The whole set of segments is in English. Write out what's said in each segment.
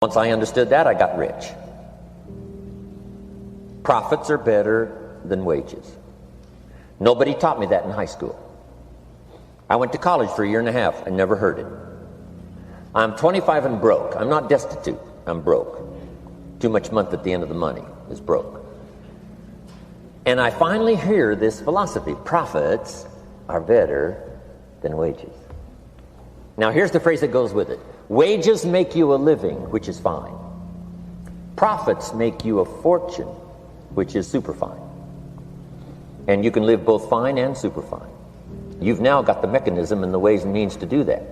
Once I understood that, I got rich. Profits are better than wages. Nobody taught me that in high school. I went to college for a year and a half. I never heard it. I'm 25 and broke. I'm not destitute. I'm broke. Too much month at the end of the money is broke. And I finally hear this philosophy. Profits are better than wages. Now here's the phrase that goes with it. Wages make you a living, which is fine. Profits make you a fortune, which is super fine. And you can live both fine and super fine. You've now got the mechanism and the ways and means to do that.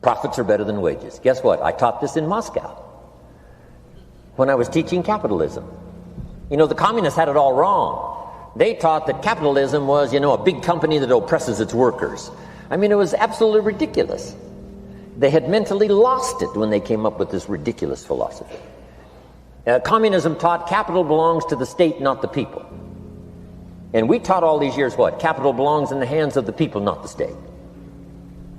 Profits are better than wages. Guess what? I taught this in Moscow when I was teaching capitalism. You know, the communists had it all wrong. They taught that capitalism was, a big company that oppresses its workers. I mean, it was absolutely ridiculous. They had mentally lost it when they came up with this ridiculous philosophy. Communism taught capital belongs to the state, not the people. And we taught all these years what? Capital belongs in the hands of the people, not the state.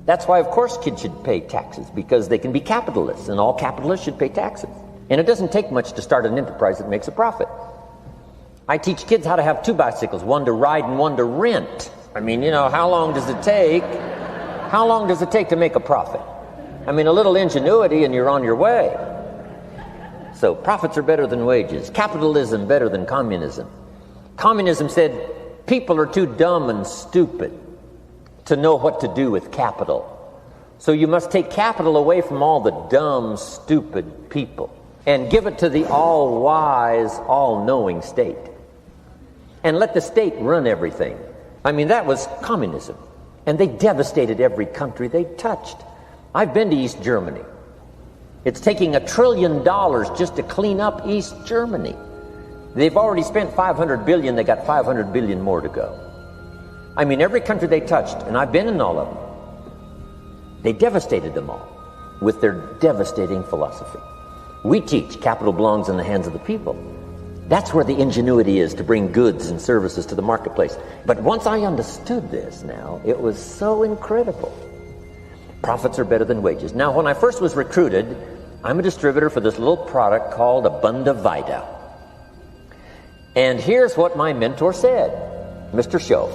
That's why, of course, kids should pay taxes, because they can be capitalists, and all capitalists should pay taxes. And it doesn't take much to start an enterprise that makes a profit. I teach kids how to have two bicycles, one to ride and one to rent. I mean, how long does it take? How long does it take to make a profit? I mean, a little ingenuity and you're on your way. So profits are better than wages. Capitalism better than communism. Communism said people are too dumb and stupid to know what to do with capital. So you must take capital away from all the dumb, stupid people and give it to the all-wise, all-knowing state. And let the state run everything. I mean, that was communism. And they devastated every country they touched. I've been to East Germany. It's taking $1 trillion just to clean up East Germany. They've already spent $500 billion. They got $500 billion more to go. I mean, every country they touched, and I've been in all of them, they devastated them all with their devastating philosophy. We teach capital belongs in the hands of the people. That's where the ingenuity is to bring goods and services to the marketplace. But once I understood this now, it was so incredible. Profits are better than wages. Now, when I first was recruited, I'm a distributor for this little product called Abunda Vida. And here's what my mentor said, Mr. Schoaf.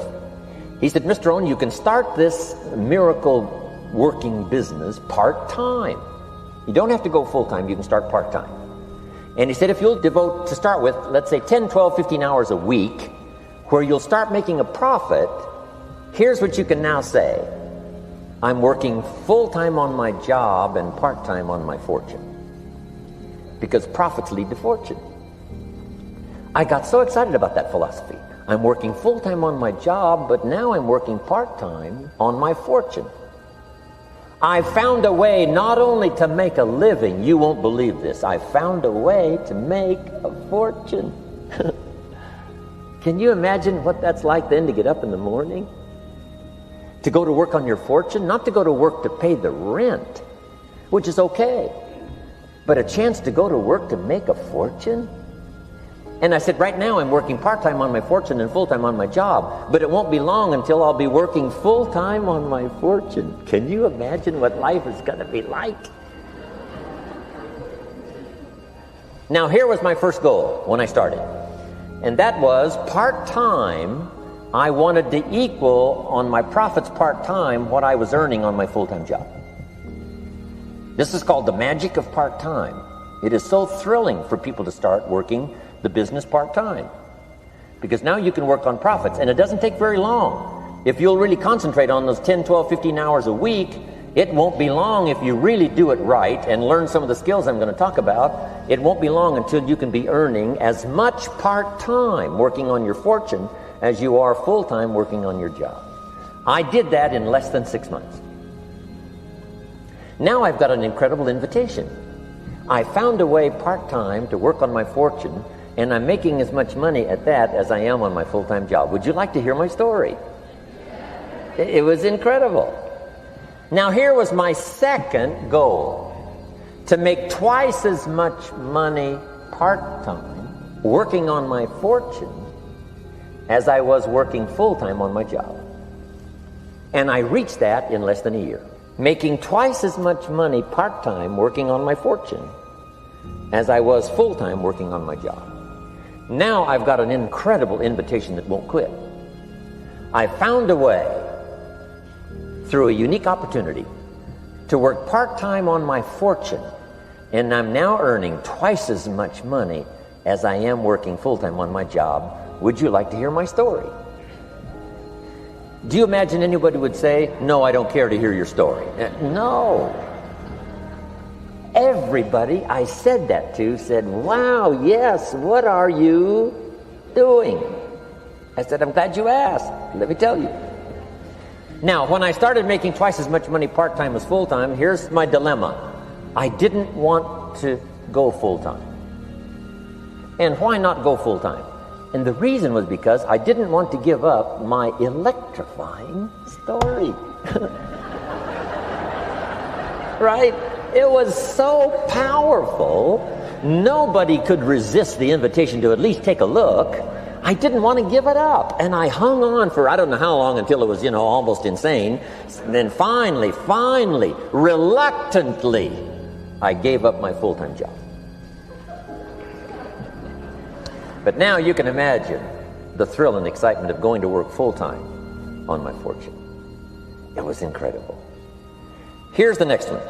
He said, Mr. Rohn, you can start this miracle working business part-time. You don't have to go full-time, you can start part-time. And he said, if you'll devote, to start with, let's say 10, 12, 15 hours a week, where you'll start making a profit, here's what you can now say. I'm working full-time on my job and part-time on my fortune. Because profits lead to fortune. I got so excited about that philosophy. I'm working full-time on my job, but now I'm working part-time on my fortune. I found a way not only to make a living, you won't believe this, I found a way to make a fortune. Can you imagine what that's like then to get up in the morning? To go to work on your fortune, not to go to work to pay the rent, which is okay, but a chance to go to work to make a fortune? And I said, right now I'm working part-time on my fortune and full-time on my job, but it won't be long until I'll be working full-time on my fortune. Can you imagine what life is going to be like? Now, here was my first goal when I started, and that was part-time. I wanted to equal on my profits part-time what I was earning on my full-time job. This is called the magic of part-time. It is so thrilling for people to start working the business part-time, because now you can work on profits, and it doesn't take very long. If you'll really concentrate on those 10, 12, 15 hours a week, it won't be long if you really do it right and learn some of the skills I'm going to talk about. It won't be long until you can be earning as much part-time working on your fortune as you are full-time working on your job. I did that in less than 6 months. Now I've got an incredible invitation. I found a way part-time to work on my fortune, and I'm making as much money at that as I am on my full-time job. Would you like to hear my story? It was incredible. Now here was my second goal, to make twice as much money part-time working on my fortune as I was working full-time on my job. And I reached that in less than a year. making twice as much money part-time working on my fortune as I was full-time working on my job. Now I've got an incredible invitation that won't quit. I found a way, through a unique opportunity, to work part-time on my fortune, and I'm now earning twice as much money as I am working full-time on my job. Would you like to hear my story? Do you imagine anybody would say, no, I don't care to hear your story? No. Everybody I said that to said, wow, yes, what are you doing? I said, I'm glad you asked. Let me tell you. Now, when I started making twice as much money part-time as full-time, here's my dilemma. I didn't want to go full-time. And why not go full-time? And the reason was because I didn't want to give up my electrifying story. Right? It was so powerful, nobody could resist the invitation to at least take a look. I didn't want to give it up. And I hung on for I don't know how long until it was, almost insane. And then finally, reluctantly, I gave up my full-time job. But now you can imagine the thrill and excitement of going to work full-time on my fortune. It was incredible. Here's the next one.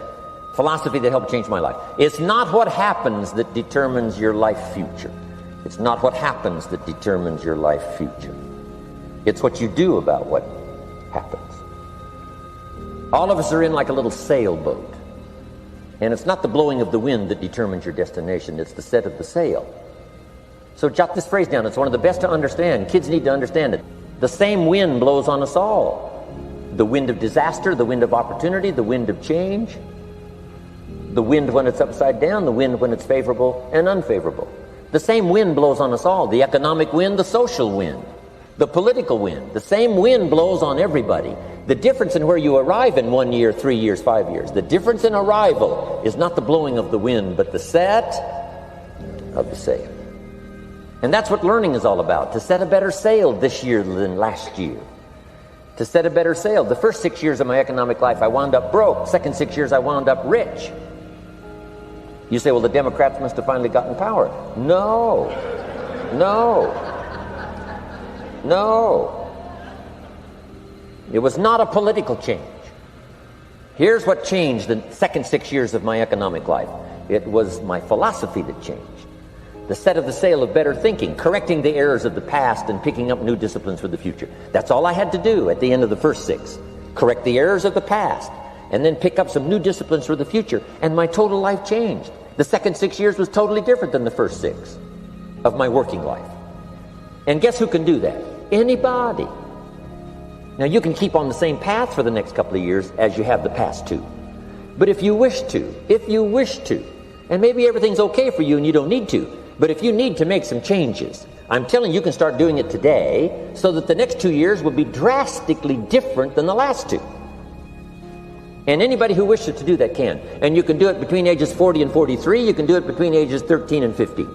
Philosophy that helped change my life. It's not what happens that determines your life future. It's not what happens that determines your life future. It's what you do about what happens. All of us are in like a little sailboat. And it's not the blowing of the wind that determines your destination. It's the set of the sail. So jot this phrase down. It's one of the best to understand. Kids need to understand it. The same wind blows on us all. The wind of disaster, the wind of opportunity, the wind of change. The wind when it's upside down, the wind when it's favorable and unfavorable. The same wind blows on us all. The economic wind, the social wind, the political wind. The same wind blows on everybody. The difference in where you arrive in 1 year, 3 years, 5 years, the difference in arrival is not the blowing of the wind, but the set of the sail. And that's what learning is all about, to set a better sail this year than last year. To set a better sail. The first 6 years of my economic life, I wound up broke. Second 6 years, I wound up rich. You say, well, the Democrats must have finally gotten power. No. It was not a political change. Here's what changed the second 6 years of my economic life. It was my philosophy that changed. The set of the sail of better thinking, correcting the errors of the past and picking up new disciplines for the future. That's all I had to do at the end of the first 6. Correct the errors of the past and then pick up some new disciplines for the future. And my total life changed. The second 6 years was totally different than the first 6 of my working life. And guess who can do that? Anybody. Now you can keep on the same path for the next couple of years as you have the past 2. But if you wish to, and maybe everything's okay for you and you don't need to, but if you need to make some changes, I'm telling you, you can start doing it today so that the next 2 years will be drastically different than the last 2. And anybody who wishes to do that can. And you can do it between ages 40 and 43. You can do it between ages 13 and 15.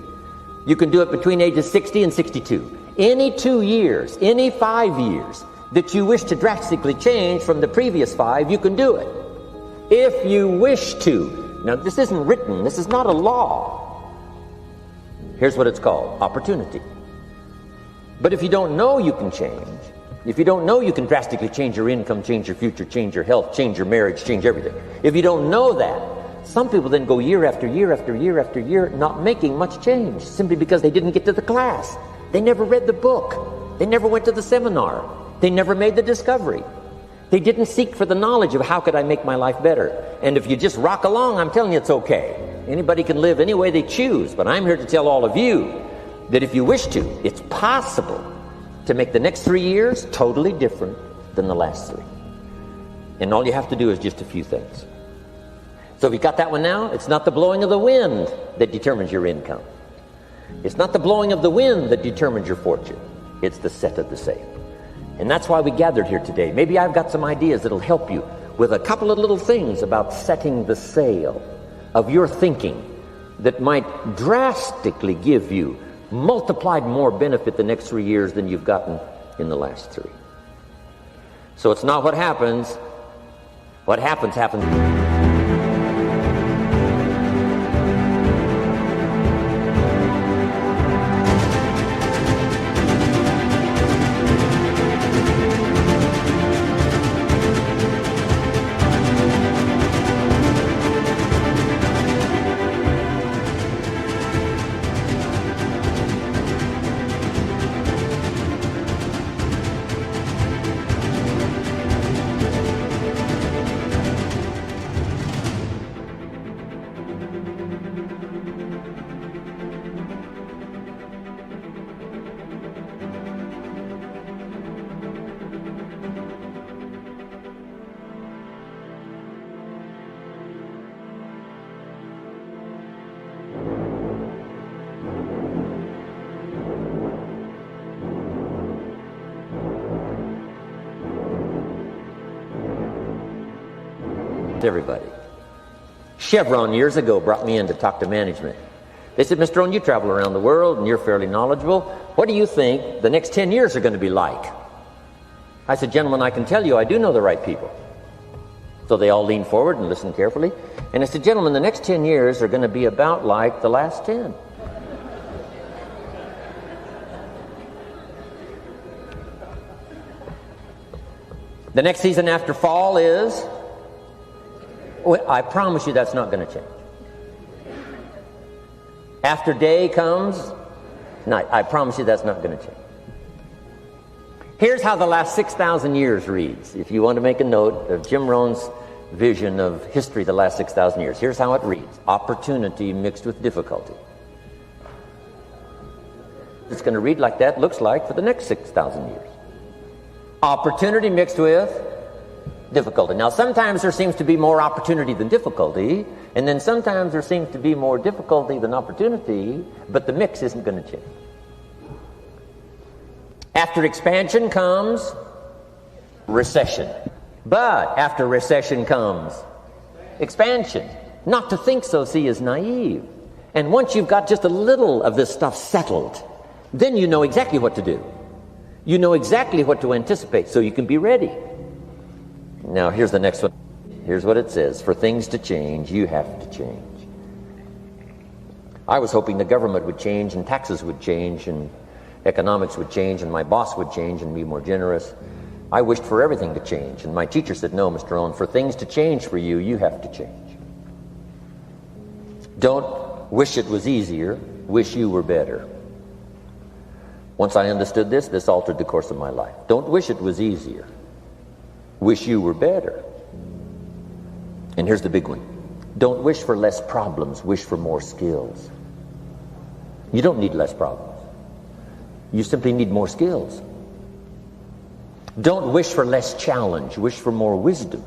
You can do it between ages 60 and 62. Any 2 years, any 5 years that you wish to drastically change from the previous 5, you can do it. If you wish to. Now, this isn't written. This is not a law. Here's what it's called, opportunity. But if you don't know you can change, if you don't know you can drastically change your income, change your future, change your health, change your marriage, change everything. If you don't know that, some people then go year after year after year after year not making much change simply because they didn't get to the class. They never read the book. They never went to the seminar. They never made the discovery. They didn't seek for the knowledge of how could I make my life better. And if you just rock along, I'm telling you it's okay. Anybody can live any way they choose, but I'm here to tell all of you that if you wish to, it's possible to make the next 3 years totally different than the last 3. And all you have to do is just a few things. So if you got that one now, it's not the blowing of the wind that determines your income. It's not the blowing of the wind that determines your fortune. It's the set of the sail. And that's why we gathered here today. Maybe I've got some ideas that'll help you with a couple of little things about setting the sail of your thinking that might drastically give you multiplied more benefit the next 3 years than you've gotten in the last 3. So it's not what happens What happens, happens. Everybody. Chevron years ago brought me in to talk to management. They said, Mr. Rohn, you travel around the world and you're fairly knowledgeable. What do you think the next 10 years are going to be like? I said, gentlemen, I can tell you I do know the right people. So they all leaned forward and listened carefully. And I said, gentlemen, the next 10 years are going to be about like the last 10. The next season after fall is... Well, I promise you that's not going to change. After day comes night. I promise you that's not going to change. Here's how the last 6,000 years reads. If you want to make a note of Jim Rohn's vision of history the last 6,000 years, here's how it reads. Opportunity mixed with difficulty. It's going to read like that, looks like, for the next 6,000 years. Opportunity mixed with difficulty. Now, sometimes there seems to be more opportunity than difficulty, and then sometimes there seems to be more difficulty than opportunity, but the mix isn't going to change. After expansion comes recession. But after recession comes expansion. Not to think so, see, is naive. And once you've got just a little of this stuff settled, then you know exactly what to do. You know exactly what to anticipate, so you can be ready. Now, here's the next one. Here's what it says. For things to change, you have to change. I was hoping the government would change, and taxes would change, and economics would change, and my boss would change and be more generous. I wished for everything to change, and my teacher said, no, Mr. Rohn, for things to change for you, you have to change. Don't wish it was easier, wish you were better. Once I understood this, this altered the course of my life. Don't wish it was easier. Wish you were better. And here's the big one. Don't wish for less problems, wish for more skills. You don't need less problems. You simply need more skills. Don't wish for less challenge, wish for more wisdom.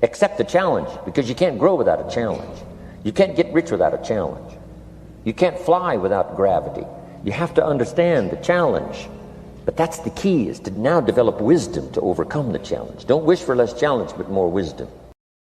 Accept the challenge, because you can't grow without a challenge. You can't get rich without a challenge. You can't fly without gravity. You have to understand the challenge. But that's the key, is to now develop wisdom to overcome the challenge. Don't wish for less challenge, but more wisdom.